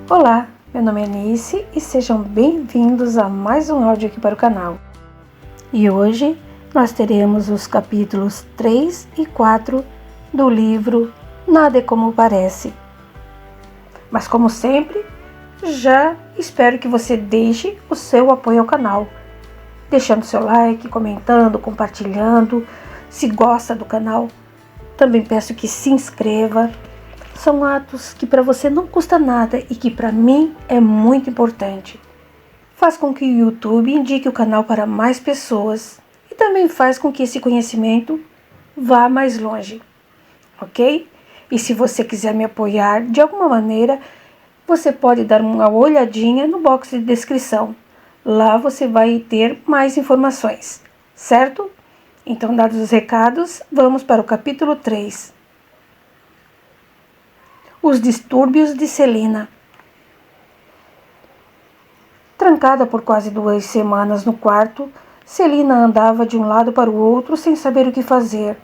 Olá, meu nome é Nice e sejam bem-vindos a mais um áudio aqui para o canal. E hoje nós teremos os capítulos 3 e 4 do livro Nada é Como Parece. Mas como sempre, já espero que você deixe o seu apoio ao canal, deixando seu like, comentando, compartilhando, se gosta do canal. Também peço que se inscreva. São atos que para você não custa nada e que para mim é muito importante. Faz com que o YouTube indique o canal para mais pessoas e também faz com que esse conhecimento vá mais longe, ok? E se você quiser me apoiar de alguma maneira, você pode dar uma olhadinha no box de descrição. Lá você vai ter mais informações, certo? Então, dados os recados, vamos para o capítulo 3. Os distúrbios de Celina. Trancada por quase 2 semanas no quarto, Celina andava de um lado para o outro sem saber o que fazer.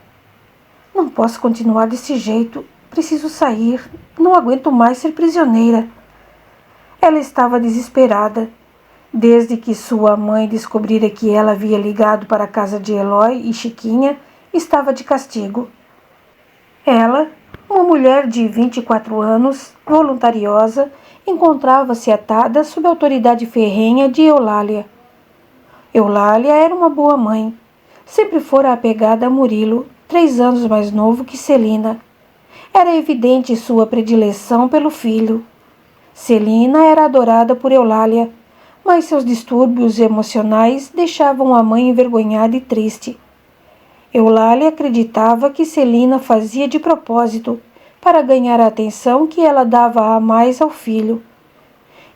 Não posso continuar desse jeito. Preciso sair. Não aguento mais ser prisioneira. Ela estava desesperada. Desde que sua mãe descobrira que ela havia ligado para a casa de Eloy e Chiquinha, estava de castigo. Ela, uma mulher de 24 anos, voluntariosa, encontrava-se atada sob a autoridade ferrenha de Eulália. Eulália era uma boa mãe. Sempre fora apegada a Murilo, 3 anos mais novo que Celina. Era evidente sua predileção pelo filho. Celina era adorada por Eulália, mas seus distúrbios emocionais deixavam a mãe envergonhada e triste. Eulália acreditava que Celina fazia de propósito para ganhar a atenção que ela dava a mais ao filho.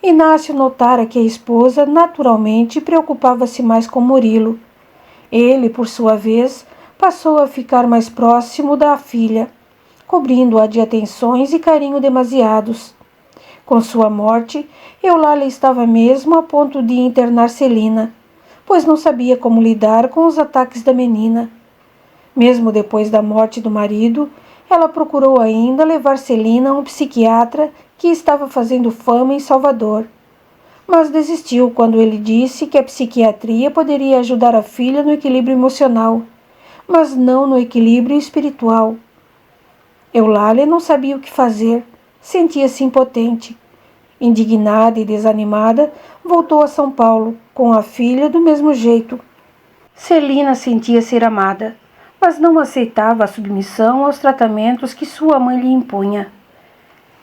Inácio notara que a esposa naturalmente preocupava-se mais com Murilo. Ele, por sua vez, passou a ficar mais próximo da filha, cobrindo-a de atenções e carinho demasiados. Com sua morte, Eulália estava mesmo a ponto de internar Celina, pois não sabia como lidar com os ataques da menina. Mesmo depois da morte do marido, ela procurou ainda levar Celina a um psiquiatra que estava fazendo fama em Salvador. Mas desistiu quando ele disse que a psiquiatria poderia ajudar a filha no equilíbrio emocional, mas não no equilíbrio espiritual. Eulália não sabia o que fazer, sentia-se impotente. Indignada e desanimada, voltou a São Paulo, com a filha do mesmo jeito. Celina sentia ser amada, mas não aceitava a submissão aos tratamentos que sua mãe lhe impunha.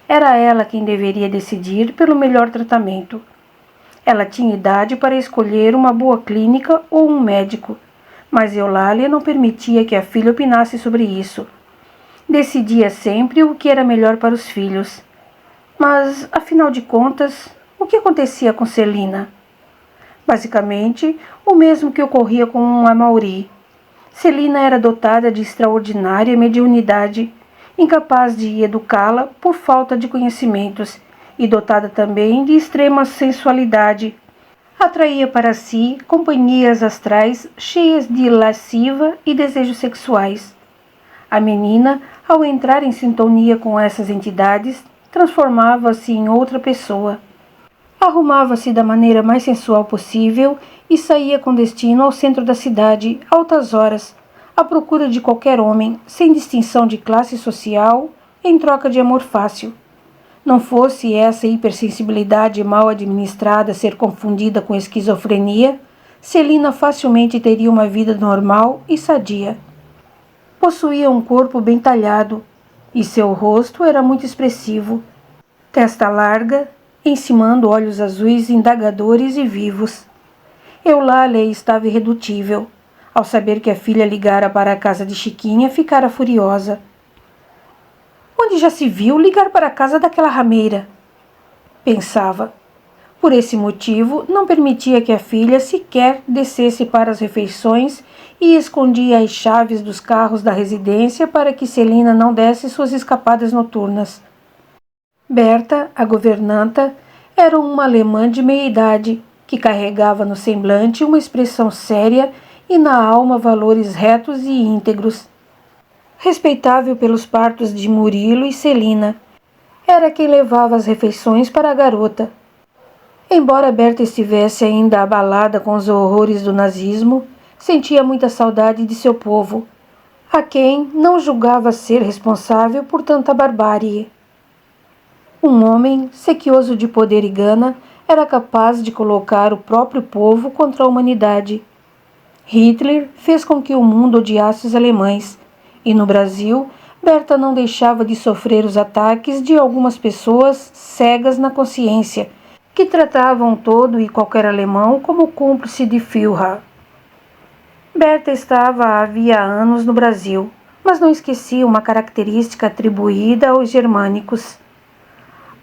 Era ela quem deveria decidir pelo melhor tratamento. Ela tinha idade para escolher uma boa clínica ou um médico, mas Eulália não permitia que a filha opinasse sobre isso. Decidia sempre o que era melhor para os filhos. Mas, afinal de contas, o que acontecia com Celina? Basicamente, o mesmo que ocorria com Amaury. Celina era dotada de extraordinária mediunidade, incapaz de educá-la por falta de conhecimentos, e dotada também de extrema sensualidade. Atraía para si companhias astrais cheias de lasciva e desejos sexuais. A menina, ao entrar em sintonia com essas entidades, transformava-se em outra pessoa. Arrumava-se da maneira mais sensual possível e saía com destino ao centro da cidade, altas horas, à procura de qualquer homem, sem distinção de classe social, em troca de amor fácil. Não fosse essa hipersensibilidade mal administrada ser confundida com esquizofrenia, Celina facilmente teria uma vida normal e sadia. Possuía um corpo bem talhado, e seu rosto era muito expressivo. Testa larga, encimando olhos azuis indagadores e vivos. Eulália estava irredutível. Ao saber que a filha ligara para a casa de Chiquinha, ficara furiosa. Onde já se viu ligar para a casa daquela rameira? Pensava. Por esse motivo, não permitia que a filha sequer descesse para as refeições e escondia as chaves dos carros da residência para que Celina não desse suas escapadas noturnas. Berta, a governanta, era uma alemã de meia-idade, que carregava no semblante uma expressão séria e na alma valores retos e íntegros. Respeitável pelos partos de Murilo e Celina, Era quem levava as refeições para a garota. Embora Berta estivesse ainda abalada com os horrores do nazismo, sentia muita saudade de seu povo, a quem não julgava ser responsável por tanta barbárie. Um homem, sequioso de poder e gana, era capaz de colocar o próprio povo contra a humanidade. Hitler fez com que o mundo odiasse os alemães, e no Brasil, Berta não deixava de sofrer os ataques de algumas pessoas cegas na consciência, que tratavam todo e qualquer alemão como cúmplice de Führer. Berta estava havia anos no Brasil, mas não esquecia uma característica atribuída aos germânicos: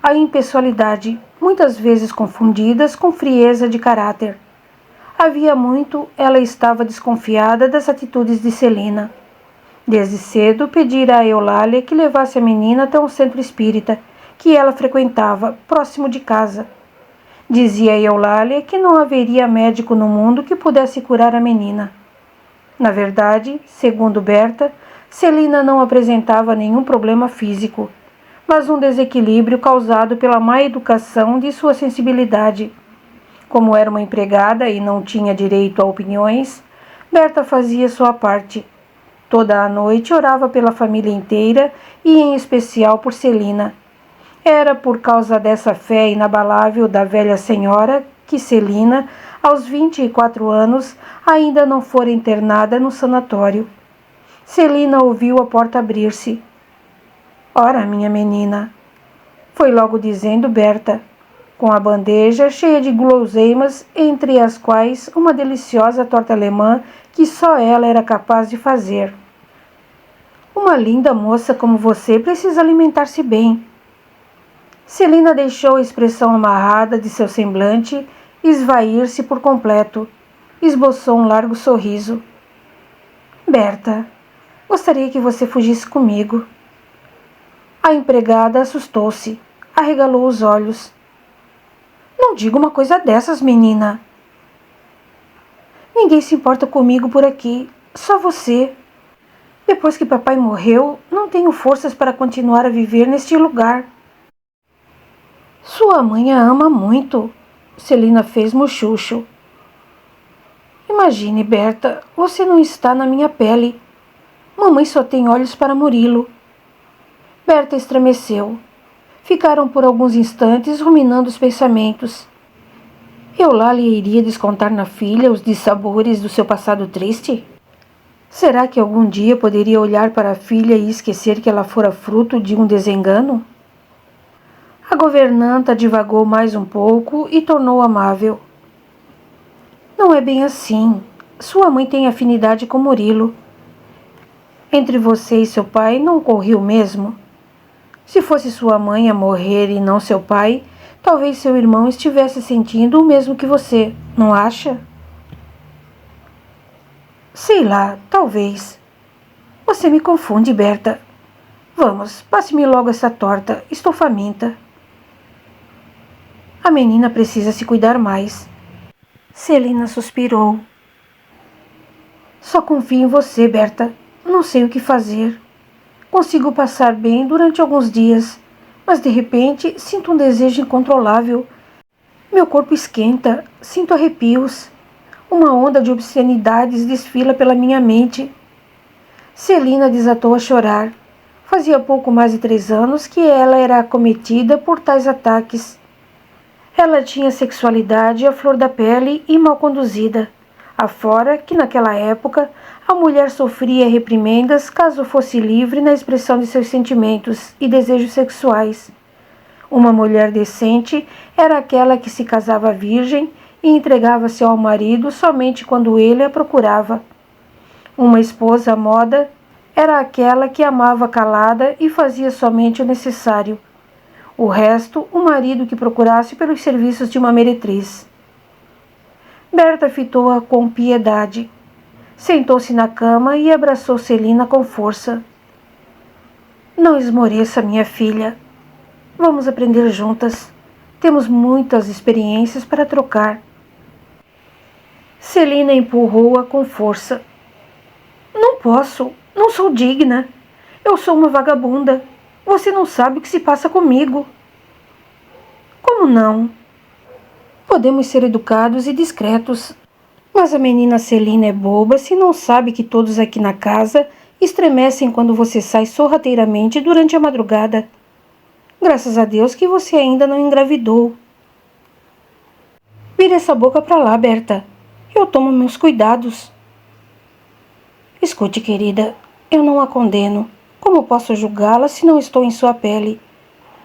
a impessoalidade, muitas vezes confundidas com frieza de caráter. Havia muito ela estava desconfiada das atitudes de Celina. Desde cedo pedira a Eulália que levasse a menina até um centro espírita que ela frequentava, próximo de casa. Dizia a Eulália que não haveria médico no mundo que pudesse curar a menina. Na verdade, segundo Berta, Celina não apresentava nenhum problema físico, mas um desequilíbrio causado pela má educação de sua sensibilidade. Como era uma empregada e não tinha direito a opiniões, Berta fazia sua parte. Toda a noite orava pela família inteira e em especial por Celina. Era por causa dessa fé inabalável da velha senhora que Celina, aos 24 anos, ainda não fora internada no sanatório. Celina ouviu a porta abrir-se. "Ora, minha menina", foi logo dizendo Berta, com a bandeja cheia de guloseimas, entre as quais uma deliciosa torta alemã que só ela era capaz de fazer. "Uma linda moça como você precisa alimentar-se bem." Celina deixou a expressão amarrada de seu semblante esvair-se por completo. Esboçou um largo sorriso. "Berta, gostaria que você fugisse comigo." A empregada assustou-se, arregalou os olhos. "Não diga uma coisa dessas, menina." "Ninguém se importa comigo por aqui, só você. Depois que papai morreu, não tenho forças para continuar a viver neste lugar." "Sua mãe a ama muito." Celina fez muxuxo. "Imagine, Berta, você não está na minha pele. Mamãe só tem olhos para Murilo." Berta estremeceu. Ficaram por alguns instantes ruminando os pensamentos. Eulália iria descontar na filha os dissabores do seu passado triste? Será que algum dia poderia olhar para a filha e esquecer que ela fora fruto de um desengano? A governanta divagou mais um pouco e tornou amável. "Não é bem assim. Sua mãe tem afinidade com Murilo. Entre você e seu pai não ocorreu o mesmo? Se fosse sua mãe a morrer e não seu pai, talvez seu irmão estivesse sentindo o mesmo que você, não acha?" "Sei lá, talvez." "Você me confunde, Berta. Vamos, passe-me logo essa torta, estou faminta." "A menina precisa se cuidar mais." Celina suspirou. "Só confio em você, Berta. Não sei o que fazer. Consigo passar bem durante alguns dias, mas de repente sinto um desejo incontrolável. Meu corpo esquenta, sinto arrepios. Uma onda de obscenidades desfila pela minha mente." Celina desatou a chorar. Fazia pouco mais de 3 anos que ela era acometida por tais ataques. Ela tinha sexualidade à flor da pele e mal conduzida, afora que naquela época a mulher sofria reprimendas caso fosse livre na expressão de seus sentimentos e desejos sexuais. Uma mulher decente era aquela que se casava virgem e entregava-se ao marido somente quando ele a procurava. Uma esposa à moda era aquela que amava calada e fazia somente o necessário. O resto, o marido que procurasse pelos serviços de uma meretriz. Berta fitou-a com piedade. Sentou-se na cama e abraçou Celina com força. "Não esmoreça, minha filha. Vamos aprender juntas. Temos muitas experiências para trocar." Celina empurrou-a com força. "Não posso. Não sou digna. Eu sou uma vagabunda. Você não sabe o que se passa comigo. Como não? Podemos ser educados e discretos, mas a menina Celina é boba se não sabe que todos aqui na casa estremecem quando você sai sorrateiramente durante a madrugada. Graças a Deus que você ainda não engravidou. Vira essa boca pra lá, Berta. Eu tomo meus cuidados. Escute, querida, eu não a condeno. Como posso julgá-la se não estou em sua pele?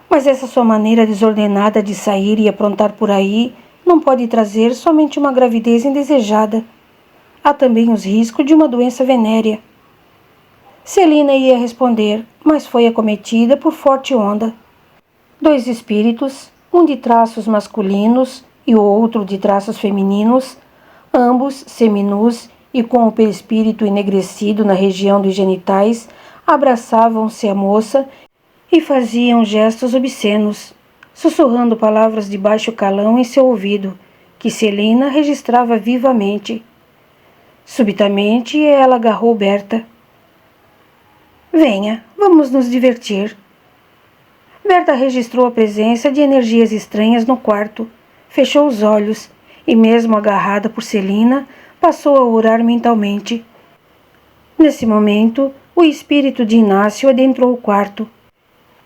Mas essa sua maneira desordenada de sair e aprontar por aí não pode trazer somente uma gravidez indesejada. Há também os riscos de uma doença venérea. Celina ia responder, mas foi acometida por forte onda. Dois espíritos, um de traços masculinos e o outro de traços femininos, ambos seminus e com o perispírito enegrecido na região dos genitais, abraçavam-se à moça e faziam gestos obscenos, sussurrando palavras de baixo calão em seu ouvido, que Celina registrava vivamente. Subitamente ela agarrou Berta. Venha, vamos nos divertir. Berta registrou a presença de energias estranhas no quarto, fechou os olhos e, mesmo agarrada por Celina, passou a orar mentalmente. Nesse momento, o espírito de Inácio adentrou o quarto.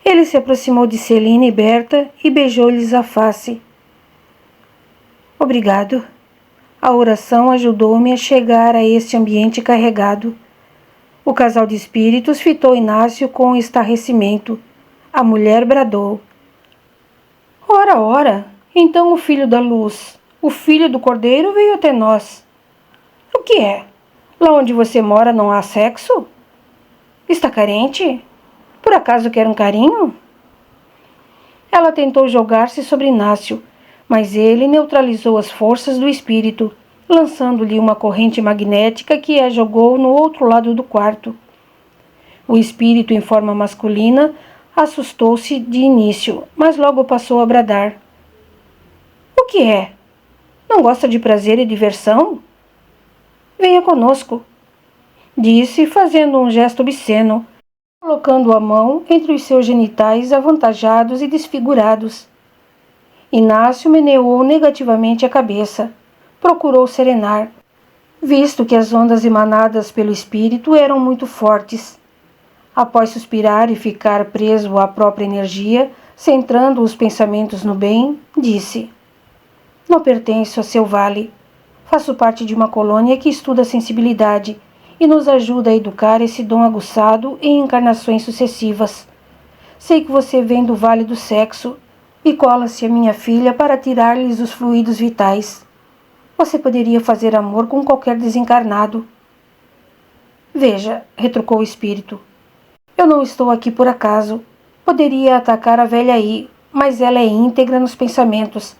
Ele se aproximou de Celina e Berta e beijou-lhes a face. Obrigado. A oração ajudou-me a chegar a este ambiente carregado. O casal de espíritos fitou Inácio com estarrecimento. A mulher bradou. Ora, ora, então o filho da luz, o filho do cordeiro veio até nós. O que é? Lá onde você mora não há sexo? Está carente? Por acaso quer um carinho? Ela tentou jogar-se sobre Inácio, mas ele neutralizou as forças do espírito, lançando-lhe uma corrente magnética que a jogou no outro lado do quarto. O espírito em forma masculina assustou-se de início, mas logo passou a bradar. O que é? Não gosta de prazer e diversão? Venha conosco, disse, fazendo um gesto obsceno, colocando a mão entre os seus genitais avantajados e desfigurados. Inácio meneou negativamente a cabeça. Procurou serenar, visto que as ondas emanadas pelo espírito eram muito fortes. Após suspirar e ficar preso à própria energia, centrando os pensamentos no bem, disse: Não pertenço a seu vale. Faço parte de uma colônia que estuda a sensibilidade e nos ajuda a educar esse dom aguçado em encarnações sucessivas. Sei que você vem do Vale do Sexo e cola-se a minha filha para tirar-lhes os fluidos vitais. Você poderia fazer amor com qualquer desencarnado. Veja, retrucou o espírito. Eu não estou aqui por acaso. Poderia atacar a velha aí, mas ela é íntegra nos pensamentos.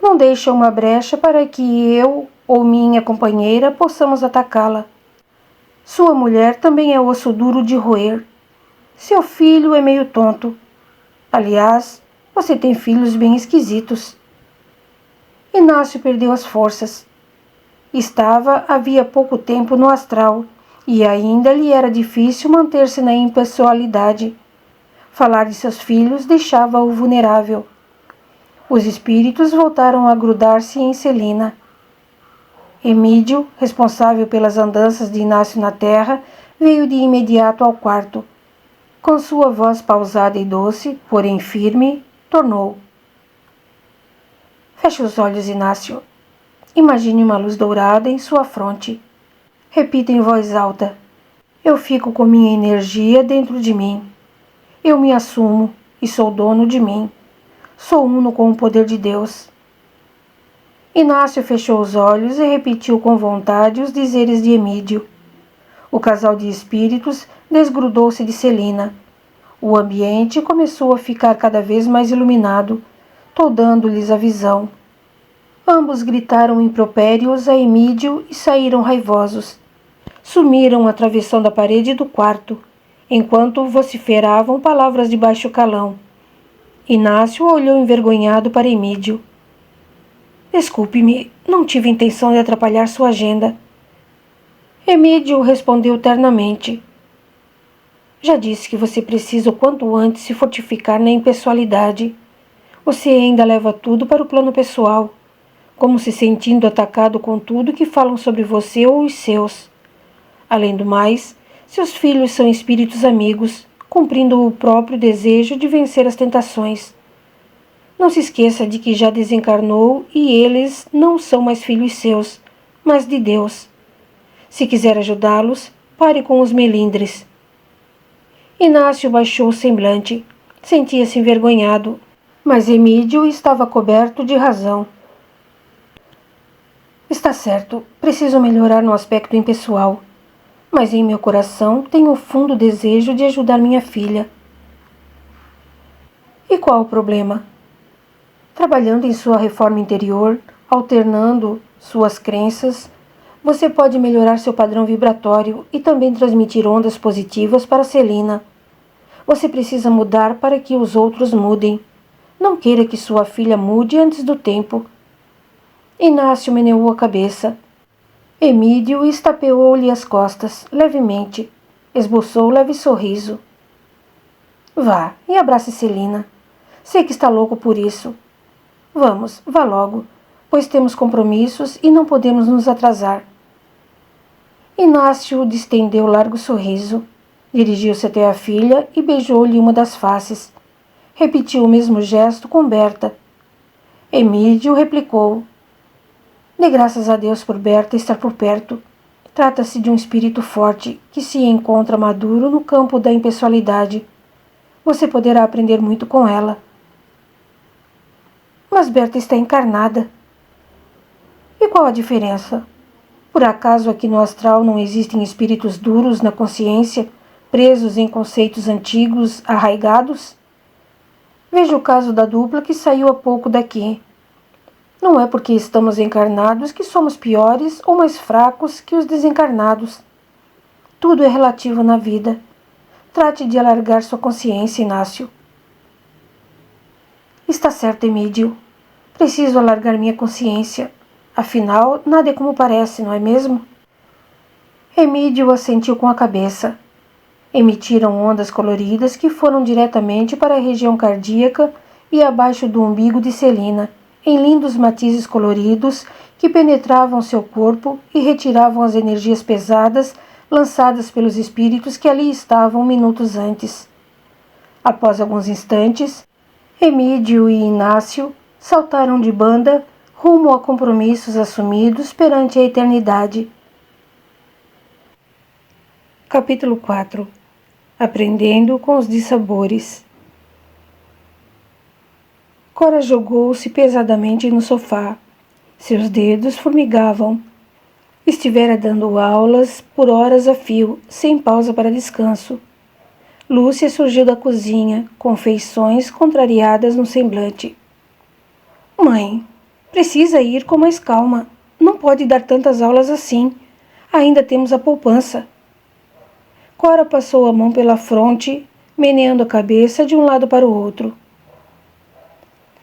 Não deixa uma brecha para que eu ou minha companheira possamos atacá-la. Sua mulher também é osso duro de roer. Seu filho é meio tonto. Aliás, você tem filhos bem esquisitos. Inácio perdeu as forças. Estava havia pouco tempo no astral e ainda lhe era difícil manter-se na impessoalidade. Falar de seus filhos deixava-o vulnerável. Os espíritos voltaram a grudar-se em Celina. Emídio, responsável pelas andanças de Inácio na terra, veio de imediato ao quarto. Com sua voz pausada e doce, porém firme, tornou. Feche os olhos, Inácio. Imagine uma luz dourada em sua fronte. Repita em voz alta. Eu fico com minha energia dentro de mim. Eu me assumo e sou dono de mim. Sou uno com o poder de Deus. Inácio fechou os olhos e repetiu com vontade os dizeres de Emídio. O casal de espíritos desgrudou-se de Celina. O ambiente começou a ficar cada vez mais iluminado, toldando-lhes a visão. Ambos gritaram impropérios a Emídio e saíram raivosos. Sumiram atravessando a parede do quarto, enquanto vociferavam palavras de baixo calão. Inácio olhou envergonhado para Emídio. Desculpe-me, não tive intenção de atrapalhar sua agenda. Emídio respondeu ternamente. Já disse que você precisa o quanto antes se fortificar na impessoalidade. Você ainda leva tudo para o plano pessoal, como se sentindo atacado com tudo que falam sobre você ou os seus. Além do mais, seus filhos são espíritos amigos, cumprindo o próprio desejo de vencer as tentações. Não se esqueça de que já desencarnou e eles não são mais filhos seus, mas de Deus. Se quiser ajudá-los, pare com os melindres. Inácio baixou o semblante. Sentia-se envergonhado, mas Emídio estava coberto de razão. Está certo, preciso melhorar no aspecto impessoal, mas em meu coração tenho o fundo desejo de ajudar minha filha. E qual o problema? Trabalhando em sua reforma interior, alternando suas crenças, você pode melhorar seu padrão vibratório e também transmitir ondas positivas para Celina. Você precisa mudar para que os outros mudem. Não queira que sua filha mude antes do tempo. Inácio meneou a cabeça. Emídio estapeou-lhe as costas, levemente. Esboçou leve sorriso. Vá e abrace Celina. Sei que está louco por isso. Vamos, vá logo, pois temos compromissos e não podemos nos atrasar. Inácio distendeu largo sorriso. Dirigiu-se até a filha e beijou-lhe uma das faces. Repetiu o mesmo gesto com Berta. Emídio replicou. Dê graças a Deus por Berta estar por perto. Trata-se de um espírito forte que se encontra maduro no campo da impessoalidade. Você poderá aprender muito com ela. Mas Berta está encarnada. E qual a diferença? Por acaso aqui no astral não existem espíritos duros na consciência, presos em conceitos antigos, arraigados? Veja o caso da dupla que saiu há pouco daqui. Não é porque estamos encarnados que somos piores ou mais fracos que os desencarnados. Tudo é relativo na vida. Trate de alargar sua consciência, Inácio. Está certo, Emídio. Preciso alargar minha consciência. Afinal, nada é como parece, não é mesmo? Emídio assentiu com a cabeça. Emitiram ondas coloridas que foram diretamente para a região cardíaca e abaixo do umbigo de Celina, em lindos matizes coloridos que penetravam seu corpo e retiravam as energias pesadas lançadas pelos espíritos que ali estavam minutos antes. Após alguns instantes, Emídio e Inácio saltaram de banda rumo a compromissos assumidos perante a eternidade. Capítulo 4. Aprendendo com os dissabores. Cora jogou-se pesadamente no sofá. Seus dedos formigavam. Estivera dando aulas por horas a fio, sem pausa para descanso. Lúcia surgiu da cozinha, com feições contrariadas no semblante. Mãe, precisa ir com mais calma. Não pode dar tantas aulas assim. Ainda temos a poupança. Cora passou a mão pela fronte, meneando a cabeça de um lado para o outro.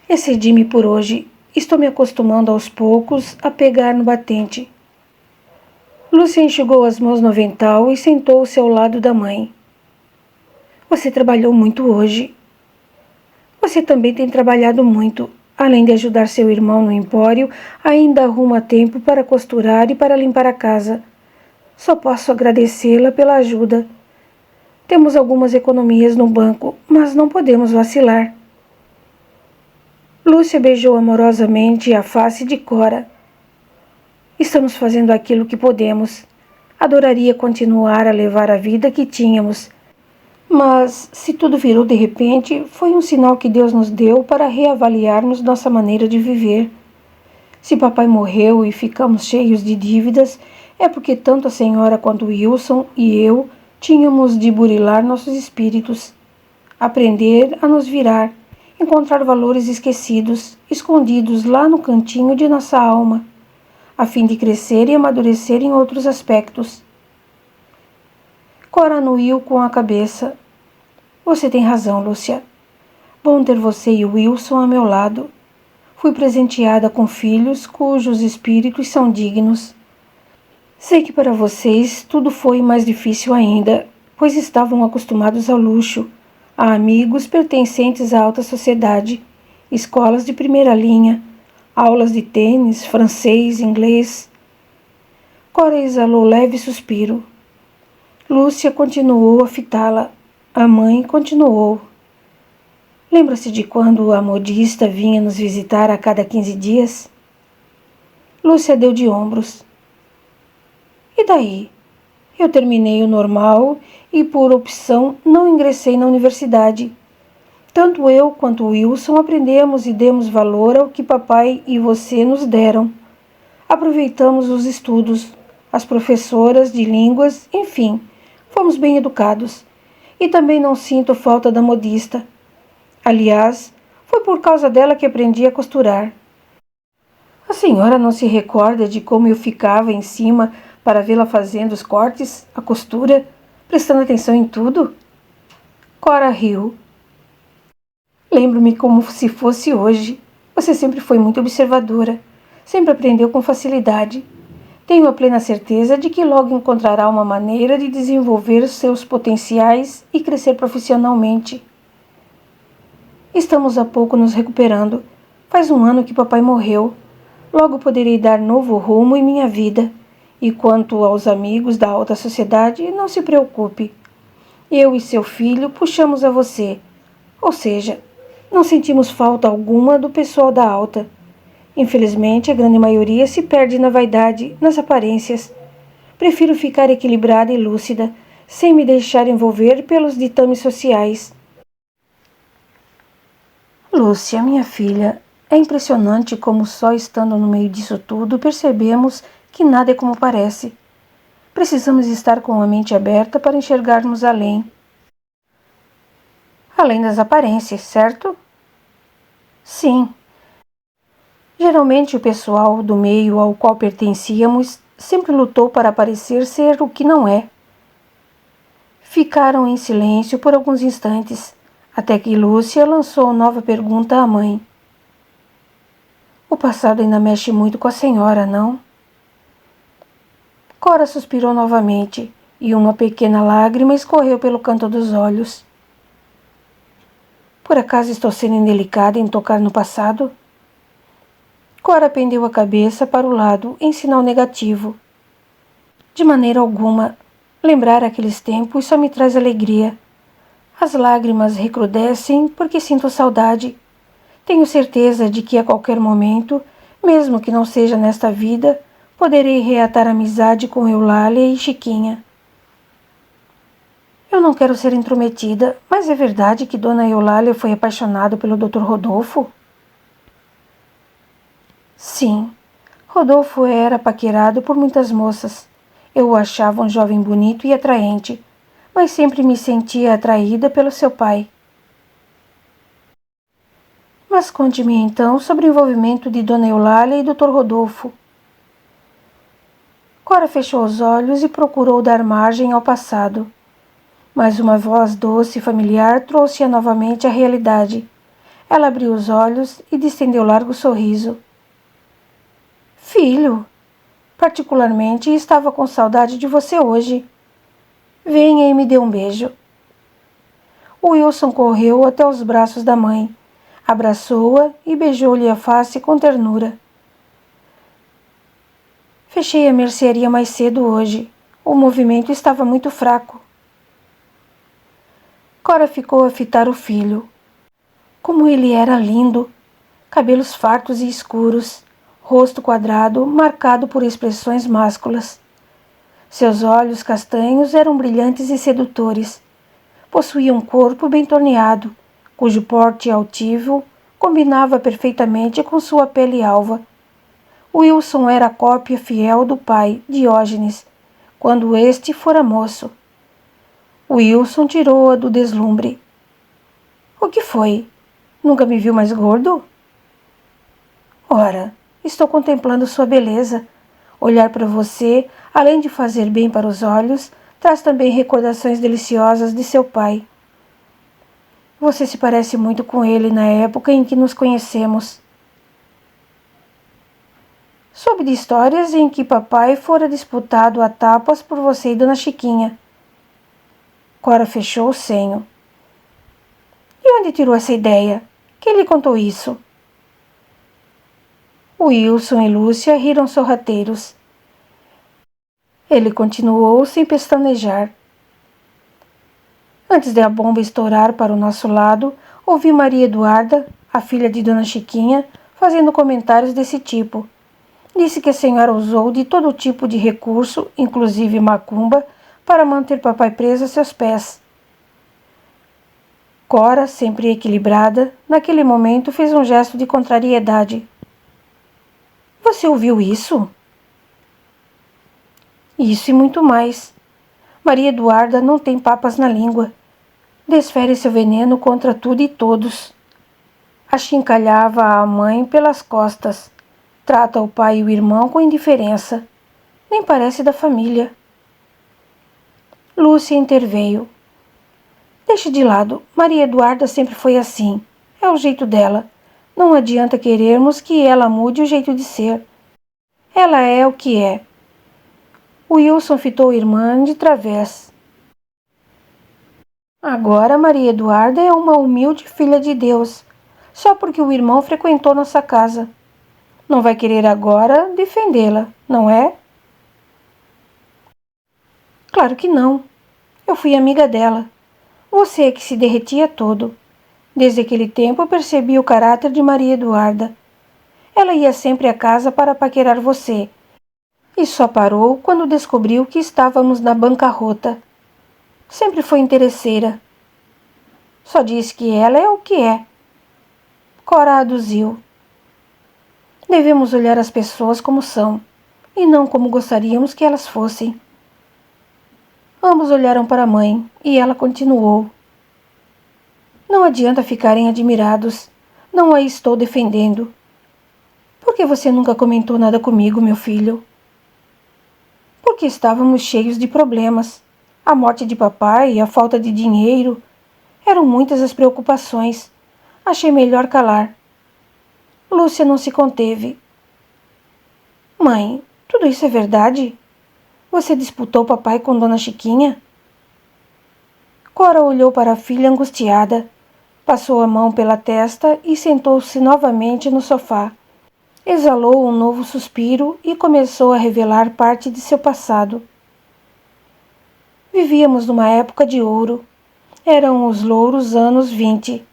Excedi-me por hoje. Estou me acostumando aos poucos a pegar no batente. Lúcia enxugou as mãos no avental e sentou-se ao lado da mãe. Você trabalhou muito hoje. Você também tem trabalhado muito. Além de ajudar seu irmão no empório, ainda arruma tempo para costurar e para limpar a casa. Só posso agradecê-la pela ajuda. Temos algumas economias no banco, mas não podemos vacilar. Lúcia beijou amorosamente a face de Cora. Estamos fazendo aquilo que podemos. Adoraria continuar a levar a vida que tínhamos. Mas, se tudo virou de repente, foi um sinal que Deus nos deu para reavaliarmos nossa maneira de viver. Se papai morreu e ficamos cheios de dívidas, é porque tanto a senhora quanto Wilson e eu tínhamos de burilar nossos espíritos, aprender a nos virar, encontrar valores esquecidos, escondidos lá no cantinho de nossa alma, a fim de crescer e amadurecer em outros aspectos. Cora anuiu com a cabeça. Você tem razão, Lúcia. Bom ter você e Wilson a meu lado. Fui presenteada com filhos cujos espíritos são dignos. Sei que para vocês tudo foi mais difícil ainda. pois estavam acostumados ao luxo, a amigos pertencentes à alta sociedade, escolas de primeira linha, aulas de tênis, francês, inglês. Cora exalou leve suspiro. Lúcia continuou a fitá-la. A mãe continuou. Lembra-se de quando a modista vinha nos visitar a cada 15 dias? Lúcia deu de ombros. E daí? Eu terminei o normal e, por opção, não ingressei na universidade. Tanto eu quanto Wilson aprendemos e demos valor ao que papai e você nos deram. Aproveitamos os estudos, as professoras de línguas, enfim, fomos bem educados. E também não sinto falta da modista. Aliás, foi por causa dela que aprendi a costurar. A senhora não se recorda de como eu ficava em cima para vê-la fazendo os cortes, a costura, prestando atenção em tudo? Cora riu. Lembro-me como se fosse hoje. Você sempre foi muito observadora. Sempre aprendeu com facilidade. Tenho a plena certeza de que logo encontrará uma maneira de desenvolver seus potenciais e crescer profissionalmente. Estamos há pouco nos recuperando. Faz 1 ano que papai morreu. Logo poderei dar novo rumo em minha vida. E quanto aos amigos da alta sociedade, não se preocupe. Eu e seu filho puxamos a você. Ou seja, não sentimos falta alguma do pessoal da alta. Infelizmente, a grande maioria se perde na vaidade, nas aparências. Prefiro ficar equilibrada e lúcida, sem me deixar envolver pelos ditames sociais. Lúcia, minha filha, é impressionante como só estando no meio disso tudo percebemos que nada é como parece. Precisamos estar com a mente aberta para enxergarmos além. Além das aparências, certo? Sim. Geralmente o pessoal do meio ao qual pertencíamos sempre lutou para parecer ser o que não é. Ficaram em silêncio por alguns instantes, até que Lúcia lançou nova pergunta à mãe. O passado ainda mexe muito com a senhora, não? Cora suspirou novamente, e uma pequena lágrima escorreu pelo canto dos olhos. Por acaso estou sendo indelicada em tocar no passado? Cora pendeu a cabeça para o lado, em sinal negativo. De maneira alguma. Lembrar aqueles tempos só me traz alegria. As lágrimas recrudescem porque sinto saudade. Tenho certeza de que a qualquer momento, mesmo que não seja nesta vida, poderei reatar amizade com Eulália e Chiquinha. Eu não quero ser intrometida, mas é verdade que Dona Eulália foi apaixonada pelo Dr. Rodolfo? Sim, Rodolfo era paquerado por muitas moças. Eu o achava um jovem bonito e atraente, mas sempre me sentia atraída pelo seu pai. Mas conte-me então sobre o envolvimento de Dona Eulália e Dr. Rodolfo. Cora fechou os olhos e procurou dar margem ao passado. Mas uma voz doce e familiar trouxe-a novamente à realidade. Ela abriu os olhos e distendeu largo sorriso. Filho, particularmente estava com saudade de você hoje. Venha e me dê um beijo. Wilson correu até os braços da mãe, abraçou-a e beijou-lhe a face com ternura. Fechei a mercearia mais cedo hoje. O movimento estava muito fraco. Cora ficou a fitar o filho. Como ele era lindo! Cabelos fartos e escuros, rosto quadrado, marcado por expressões másculas. Seus olhos castanhos eram brilhantes e sedutores. Possuía um corpo bem torneado, cujo porte altivo combinava perfeitamente com sua pele alva. Wilson era a cópia fiel do pai, Diógenes, quando este fora moço. Wilson tirou-a do deslumbre. O que foi? Nunca me viu mais gordo? Ora, estou contemplando sua beleza. Olhar para você, além de fazer bem para os olhos, traz também recordações deliciosas de seu pai. Você se parece muito com ele na época em que nos conhecemos. Soube de histórias em que papai fora disputado a tapas por você e Dona Chiquinha. Cora fechou o senho. E onde tirou essa ideia? Quem lhe contou isso? Wilson e Lúcia riram sorrateiros. Ele continuou sem pestanejar. Antes de a bomba estourar para o nosso lado, ouvi Maria Eduarda, a filha de Dona Chiquinha, fazendo comentários desse tipo. Disse que a senhora usou de todo tipo de recurso, inclusive macumba, para manter papai preso a seus pés. Cora, sempre equilibrada, naquele momento fez um gesto de contrariedade. Você ouviu isso? Isso e muito mais. Maria Eduarda não tem papas na língua. Desfere seu veneno contra tudo e todos. Achincalhava a mãe pelas costas. Trata o pai e o irmão com indiferença. Nem parece da família. Lúcia interveio. Deixe de lado. Maria Eduarda sempre foi assim. É o jeito dela. Não adianta querermos que ela mude o jeito de ser. Ela é o que é. Wilson fitou a irmã de través. Agora Maria Eduarda é uma humilde filha de Deus, só porque o irmão frequentou nossa casa. Não vai querer agora defendê-la, não é? Claro que não. Eu fui amiga dela. Você é que se derretia todo. Desde aquele tempo eu percebi o caráter de Maria Eduarda. Ela ia sempre à casa para paquerar você, e só parou quando descobriu que estávamos na bancarrota. Sempre foi interesseira. Só disse que ela é o que é. Cora aduziu. Devemos olhar as pessoas como são, e não como gostaríamos que elas fossem. Ambos olharam para a mãe, e ela continuou. Não adianta ficarem admirados. Não a estou defendendo. Por que você nunca comentou nada comigo, meu filho? Porque estávamos cheios de problemas. A morte de papai, a falta de dinheiro. Eram muitas as preocupações. Achei melhor calar. Lúcia não se conteve. Mãe, tudo isso é verdade? Você disputou papai com Dona Chiquinha? Cora olhou para a filha angustiada. Passou a mão pela testa e sentou-se novamente no sofá. Exalou um novo suspiro e começou a revelar parte de seu passado. Vivíamos numa época de ouro. Eram os louros anos 20,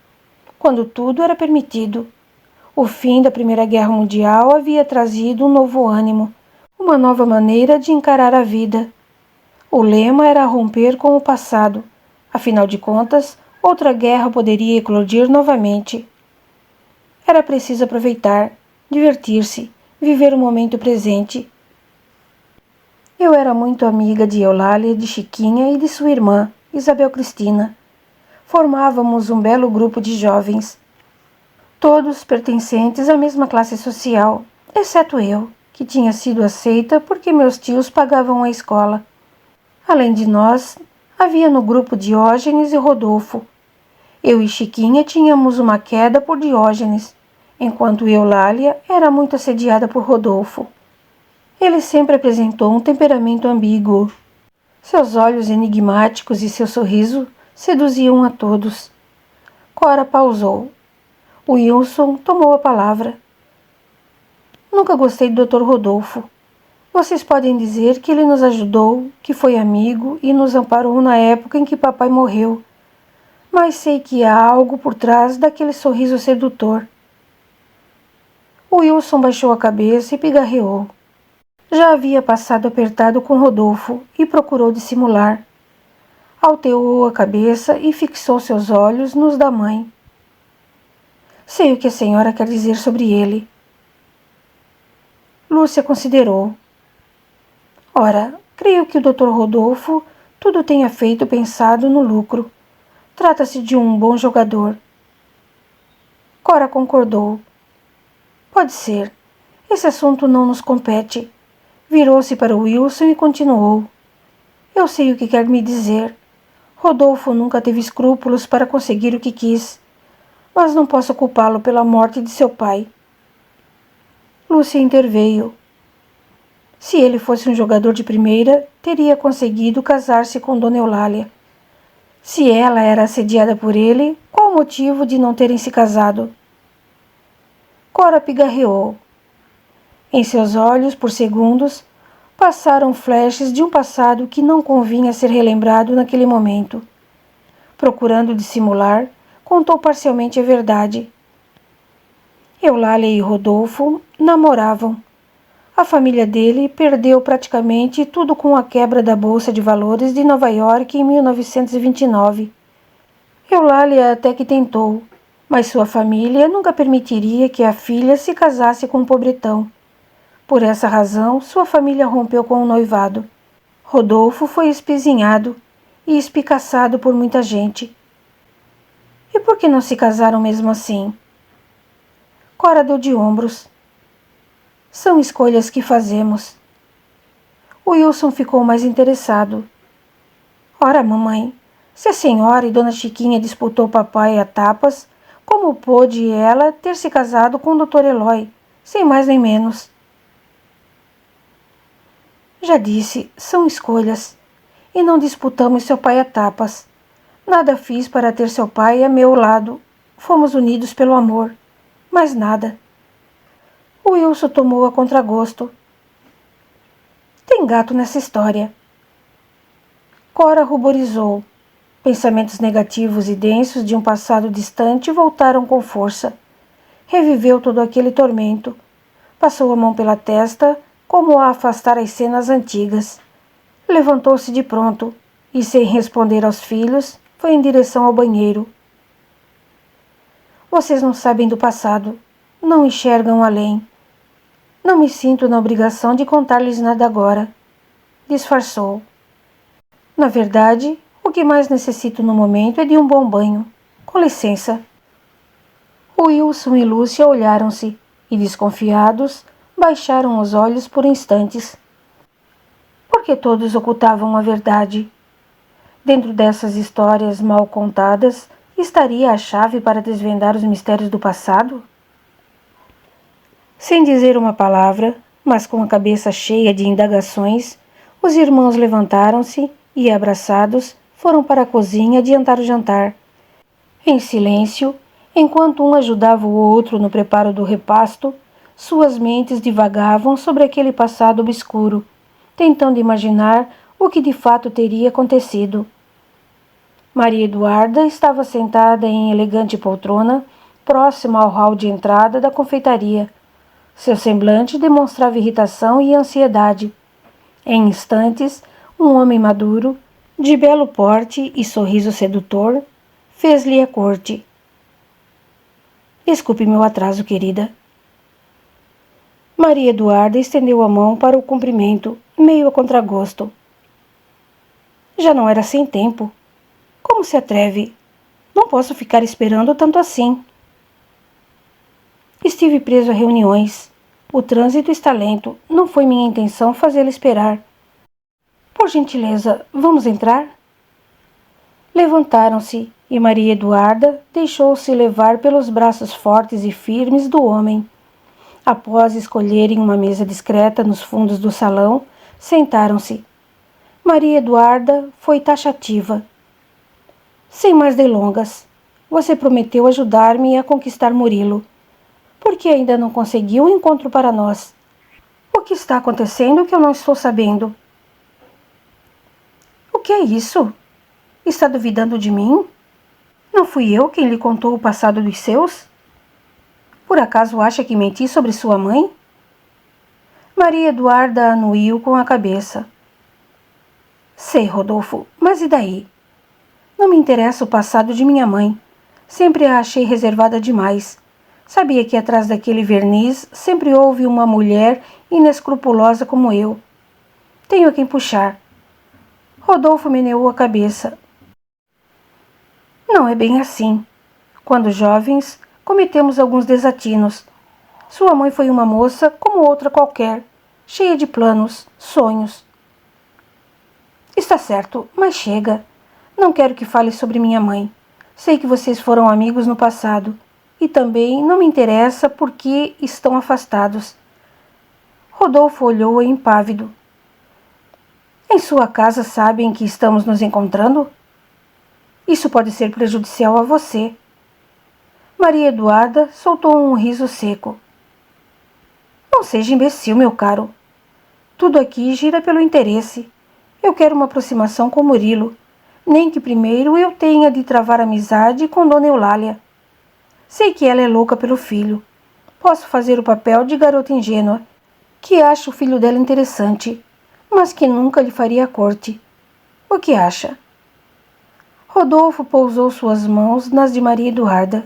quando tudo era permitido. O fim da Primeira Guerra Mundial havia trazido um novo ânimo, uma nova maneira de encarar a vida. O lema era romper com o passado. Afinal de contas, outra guerra poderia eclodir novamente. Era preciso aproveitar, divertir-se, viver o momento presente. Eu era muito amiga de Eulália, de Chiquinha e de sua irmã, Isabel Cristina. Formávamos um belo grupo de jovens, todos pertencentes à mesma classe social, exceto eu, que tinha sido aceita porque meus tios pagavam a escola. Além de nós, havia no grupo Diógenes e Rodolfo. Eu e Chiquinha tínhamos uma queda por Diógenes, enquanto Eulália era muito assediada por Rodolfo. Ele sempre apresentou um temperamento ambíguo. Seus olhos enigmáticos e seu sorriso seduziam a todos. Cora pausou. Wilson tomou a palavra. Nunca gostei do Dr. Rodolfo. Vocês podem dizer que ele nos ajudou, que foi amigo e nos amparou na época em que papai morreu. Mas sei que há algo por trás daquele sorriso sedutor. Wilson baixou a cabeça e pigarreou. Já havia passado apertado com Rodolfo e procurou dissimular. Alteou a cabeça e fixou seus olhos nos da mãe. Sei o que a senhora quer dizer sobre ele. Lúcia considerou. Ora, creio que o Dr. Rodolfo tudo tenha feito pensado no lucro. Trata-se de um bom jogador. Cora concordou. Pode ser. Esse assunto não nos compete. Virou-se para Wilson e continuou. Eu sei o que quer me dizer. Rodolfo nunca teve escrúpulos para conseguir o que quis, mas não posso culpá-lo pela morte de seu pai. Lúcia interveio. Se ele fosse um jogador de primeira, teria conseguido casar-se com Dona Eulália. Se ela era assediada por ele, qual o motivo de não terem se casado? Cora pigarreou. Em seus olhos, por segundos, passaram flashes de um passado que não convinha ser relembrado naquele momento. Procurando dissimular, contou parcialmente a verdade. Eulália e Rodolfo namoravam. A família dele perdeu praticamente tudo com a quebra da Bolsa de Valores de Nova York em 1929. Eulália até que tentou, mas sua família nunca permitiria que a filha se casasse com um pobretão. Por essa razão, sua família rompeu com o noivado. Rodolfo foi espezinhado e espicaçado por muita gente. E por que não se casaram mesmo assim? Cora deu de ombros. São escolhas que fazemos. Wilson ficou mais interessado. Ora, mamãe, se a senhora e Dona Chiquinha disputou papai a tapas, como pôde ela ter se casado com o Dr. Eloy, sem mais nem menos? Já disse, são escolhas. E não disputamos seu pai a tapas. Nada fiz para ter seu pai a meu lado. Fomos unidos pelo amor. Mais nada. O Wilson tomou a contragosto. Tem gato nessa história. Cora ruborizou. Pensamentos negativos e densos de um passado distante voltaram com força. Reviveu todo aquele tormento. Passou a mão pela testa, como a afastar as cenas antigas. Levantou-se de pronto e, sem responder aos filhos, foi em direção ao banheiro. Vocês não sabem do passado, não enxergam além. Não me sinto na obrigação de contar-lhes nada agora. Disfarçou. Na verdade, o que mais necessito no momento é de um bom banho. Com licença. Wilson e Lúcia olharam-se e, desconfiados, baixaram os olhos por instantes. Porque todos ocultavam a verdade. Dentro dessas histórias mal contadas, estaria a chave para desvendar os mistérios do passado? Sem dizer uma palavra, mas com a cabeça cheia de indagações, os irmãos levantaram-se e, abraçados, foram para a cozinha adiantar o jantar. Em silêncio, enquanto um ajudava o outro no preparo do repasto, suas mentes divagavam sobre aquele passado obscuro, tentando imaginar o que de fato teria acontecido. Maria Eduarda estava sentada em elegante poltrona, próxima ao hall de entrada da confeitaria. Seu semblante demonstrava irritação e ansiedade. Em instantes, um homem maduro, de belo porte e sorriso sedutor, fez-lhe a corte. Desculpe meu atraso, querida. Maria Eduarda estendeu a mão para o cumprimento, meio a contragosto. Já não era sem tempo. Como se atreve? Não posso ficar esperando tanto assim. Estive preso a reuniões. O trânsito está lento. Não foi minha intenção fazê-lo esperar. Por gentileza, vamos entrar? Levantaram-se e Maria Eduarda deixou-se levar pelos braços fortes e firmes do homem. Após escolherem uma mesa discreta nos fundos do salão, sentaram-se. Maria Eduarda foi taxativa. Sem mais delongas, você prometeu ajudar-me a conquistar Murilo. Por que ainda não conseguiu um encontro para nós? O que está acontecendo que eu não estou sabendo? O que é isso? Está duvidando de mim? Não fui eu quem lhe contou o passado dos seus? Por acaso acha que menti sobre sua mãe? Maria Eduarda anuiu com a cabeça. Sei, Rodolfo, mas e daí? Não me interessa o passado de minha mãe. Sempre a achei reservada demais. Sabia que atrás daquele verniz sempre houve uma mulher inescrupulosa como eu. Tenho a quem puxar. Rodolfo meneou a cabeça. Não é bem assim. Quando jovens, cometemos alguns desatinos. Sua mãe foi uma moça como outra qualquer, cheia de planos, sonhos. Está certo, mas chega. Não quero que fale sobre minha mãe. Sei que vocês foram amigos no passado. E também não me interessa por que estão afastados. Rodolfo olhou-a impávido. Em sua casa sabem que estamos nos encontrando? Isso pode ser prejudicial a você. Maria Eduarda soltou um riso seco. Não seja imbecil, meu caro. Tudo aqui gira pelo interesse. Eu quero uma aproximação com Murilo, nem que primeiro eu tenha de travar amizade com Dona Eulália. Sei que ela é louca pelo filho. Posso fazer o papel de garota ingênua, que acha o filho dela interessante, mas que nunca lhe faria a corte. O que acha? Rodolfo pousou suas mãos nas de Maria Eduarda.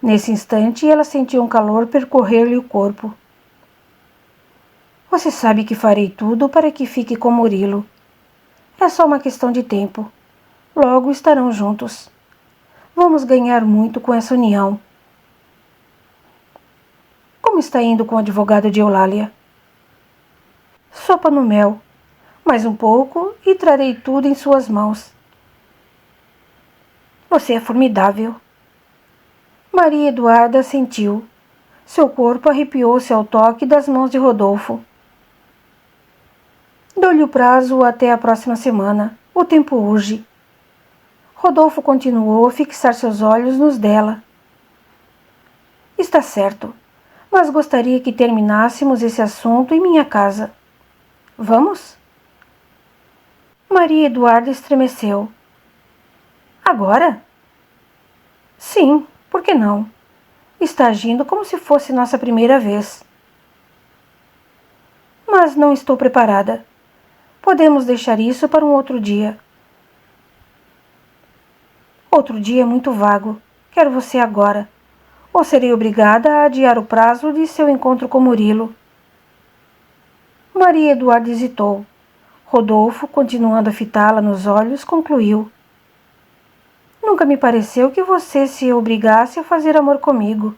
Nesse instante, ela sentiu um calor percorrer-lhe o corpo. Você sabe que farei tudo para que fique com Murilo. É só uma questão de tempo. Logo estarão juntos. Vamos ganhar muito com essa união. Como está indo com o advogado de Eulália? Sopa no mel. Mais um pouco e trarei tudo em suas mãos. Você é formidável. Maria Eduarda sentiu. Seu corpo arrepiou-se ao toque das mãos de Rodolfo. Dou-lhe o prazo até a próxima semana. O tempo urge. Rodolfo continuou a fixar seus olhos nos dela. Está certo, mas gostaria que terminássemos esse assunto em minha casa. Vamos? Maria Eduarda estremeceu. Agora? Sim, por que não? Está agindo como se fosse nossa primeira vez. Mas não estou preparada. Podemos deixar isso para um outro dia. Outro dia é muito vago. Quero você agora. Ou serei obrigada a adiar o prazo de seu encontro com Murilo. Maria Eduarda hesitou. Rodolfo, continuando a fitá-la nos olhos, concluiu. Nunca me pareceu que você se obrigasse a fazer amor comigo.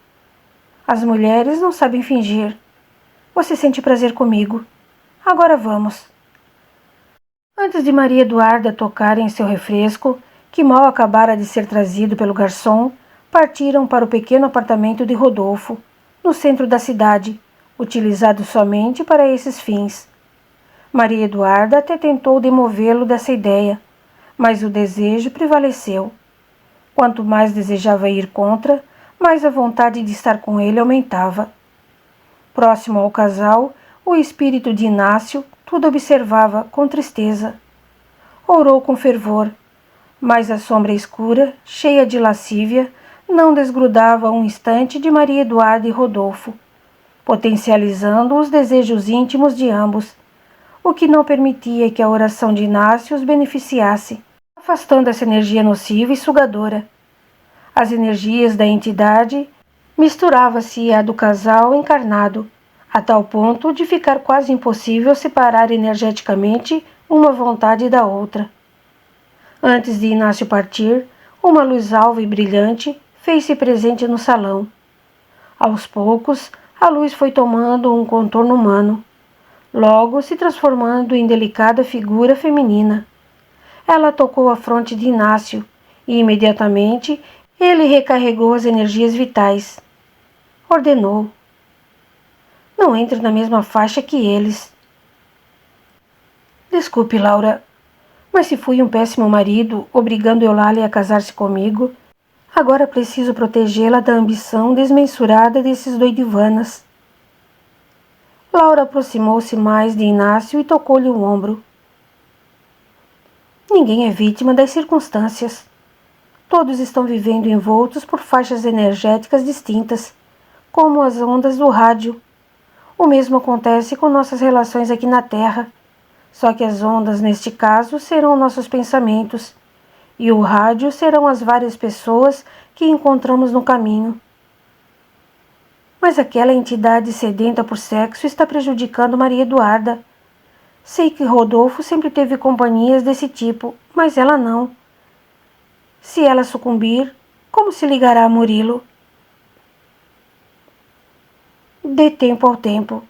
As mulheres não sabem fingir. Você sente prazer comigo. Agora vamos. Antes de Maria Eduarda tocar em seu refresco, que mal acabara de ser trazido pelo garçom, partiram para o pequeno apartamento de Rodolfo, no centro da cidade, utilizado somente para esses fins. Maria Eduarda até tentou demovê-lo dessa ideia, mas o desejo prevaleceu. Quanto mais desejava ir contra, mais a vontade de estar com ele aumentava. Próximo ao casal, o espírito de Inácio tudo observava com tristeza. Orou com fervor, mas a sombra escura, cheia de lascívia, não desgrudava um instante de Maria Eduarda e Rodolfo, potencializando os desejos íntimos de ambos, o que não permitia que a oração de Inácio os beneficiasse, afastando essa energia nociva e sugadora. As energias da entidade misturava-se à do casal encarnado, a tal ponto de ficar quase impossível separar energeticamente uma vontade da outra. Antes de Inácio partir, uma luz alva e brilhante fez-se presente no salão. Aos poucos, a luz foi tomando um contorno humano, logo se transformando em delicada figura feminina. Ela tocou a fronte de Inácio e, imediatamente, ele recarregou as energias vitais. Ordenou. Não entre na mesma faixa que eles. Desculpe, Laura, mas se fui um péssimo marido, obrigando Eulália a casar-se comigo, agora preciso protegê-la da ambição desmensurada desses doidivanas. Laura aproximou-se mais de Inácio e tocou-lhe o ombro. Ninguém é vítima das circunstâncias. Todos estão vivendo envoltos por faixas energéticas distintas, como as ondas do rádio. O mesmo acontece com nossas relações aqui na Terra, só que as ondas, neste caso, serão nossos pensamentos, e o rádio serão as várias pessoas que encontramos no caminho. Mas aquela entidade sedenta por sexo está prejudicando Maria Eduarda. Sei que Rodolfo sempre teve companhias desse tipo, mas ela não. Se ela sucumbir, como se ligará a Murilo? Dê tempo ao tempo.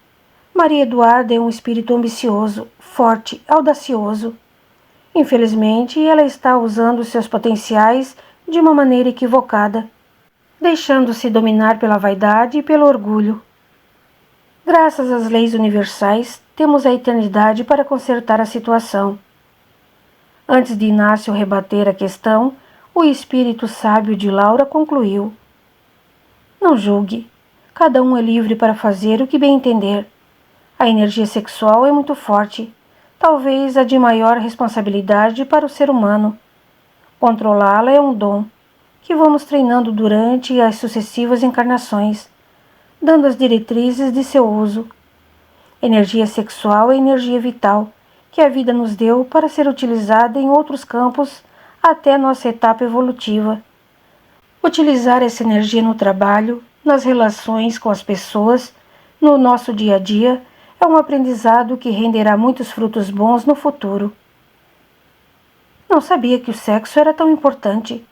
Maria Eduarda é um espírito ambicioso, forte, audacioso. Infelizmente, ela está usando seus potenciais de uma maneira equivocada, deixando-se dominar pela vaidade e pelo orgulho. Graças às leis universais, temos a eternidade para consertar a situação. Antes de Inácio rebater a questão, O espírito sábio de Laura concluiu: não julgue. Cada um é livre para fazer o que bem entender. A energia sexual é muito forte, talvez a de maior responsabilidade para o ser humano. Controlá-la é um dom, que vamos treinando durante as sucessivas encarnações, dando as diretrizes de seu uso. Energia sexual é energia vital, que a vida nos deu para ser utilizada em outros campos até nossa etapa evolutiva. Utilizar essa energia no trabalho, nas relações com as pessoas, no nosso dia a dia, é um aprendizado que renderá muitos frutos bons no futuro. Não sabia que o sexo era tão importante.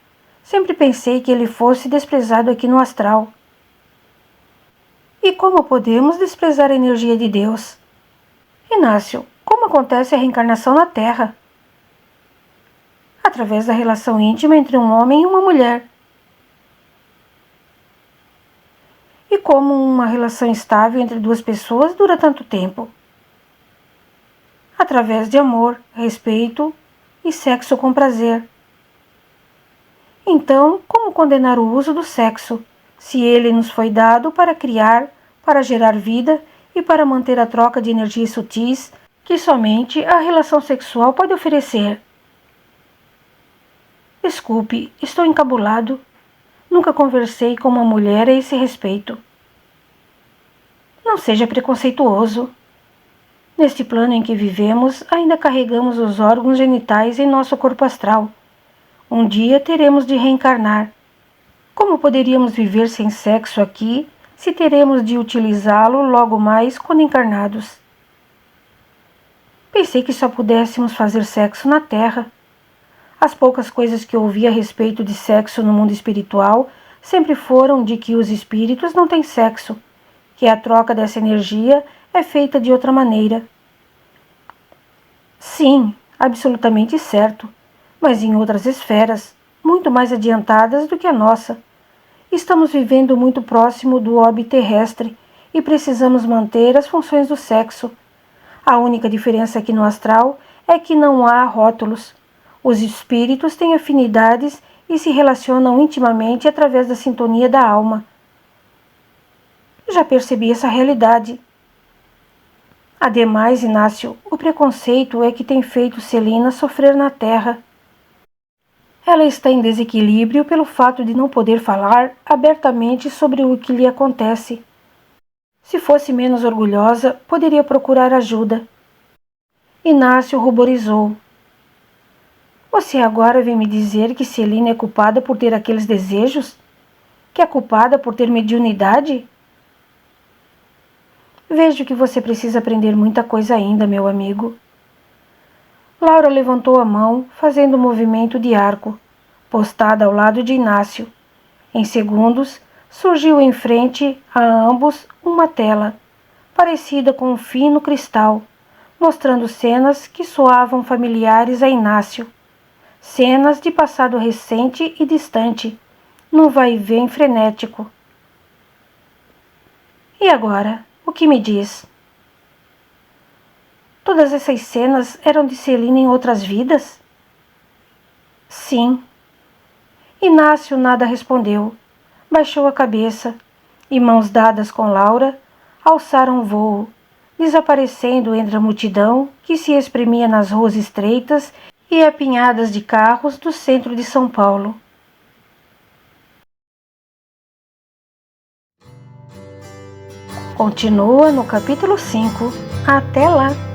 Sempre pensei que ele fosse desprezado aqui no astral. E como podemos desprezar a energia de Deus? Inácio, como acontece a reencarnação na Terra? Através da relação íntima entre um homem e uma mulher. E como uma relação estável entre duas pessoas dura tanto tempo? Através de amor, respeito e sexo com prazer. Então, como condenar o uso do sexo, se ele nos foi dado para criar, para gerar vida e para manter a troca de energias sutis que somente a relação sexual pode oferecer? Desculpe, estou encabulado. Nunca conversei com uma mulher a esse respeito. Não seja preconceituoso. Neste plano em que vivemos, ainda carregamos os órgãos genitais em nosso corpo astral. Um dia teremos de reencarnar. Como poderíamos viver sem sexo aqui, se teremos de utilizá-lo logo mais quando encarnados? Pensei que só pudéssemos fazer sexo na Terra. As poucas coisas que ouvi a respeito de sexo no mundo espiritual sempre foram de que os espíritos não têm sexo, que a troca dessa energia é feita de outra maneira. Sim, absolutamente certo, mas em outras esferas, muito mais adiantadas do que a nossa. Estamos vivendo muito próximo do orbe terrestre e precisamos manter as funções do sexo. A única diferença aqui no astral é que não há rótulos. Os espíritos têm afinidades e se relacionam intimamente através da sintonia da alma. Já percebi essa realidade. Ademais, Inácio, o preconceito é que tem feito Celina sofrer na Terra. Ela está em desequilíbrio pelo fato de não poder falar abertamente sobre o que lhe acontece. Se fosse menos orgulhosa, poderia procurar ajuda. Inácio ruborizou. Você agora vem me dizer que Celina é culpada por ter aqueles desejos? Que é culpada por ter mediunidade? Vejo que você precisa aprender muita coisa ainda, meu amigo. Laura levantou a mão, fazendo um movimento de arco, postada ao lado de Inácio. Em segundos, surgiu em frente a ambos uma tela, parecida com um fino cristal, mostrando cenas que soavam familiares a Inácio. Cenas de passado recente e distante, num vai-vem frenético. E agora, o que me diz? Todas essas cenas eram de Celina em outras vidas? Sim. Inácio nada respondeu. Baixou a cabeça e, mãos dadas com Laura, alçaram voo, desaparecendo entre a multidão que se exprimia nas ruas estreitas e apinhadas de carros do centro de São Paulo. Continua no capítulo 5. Até lá!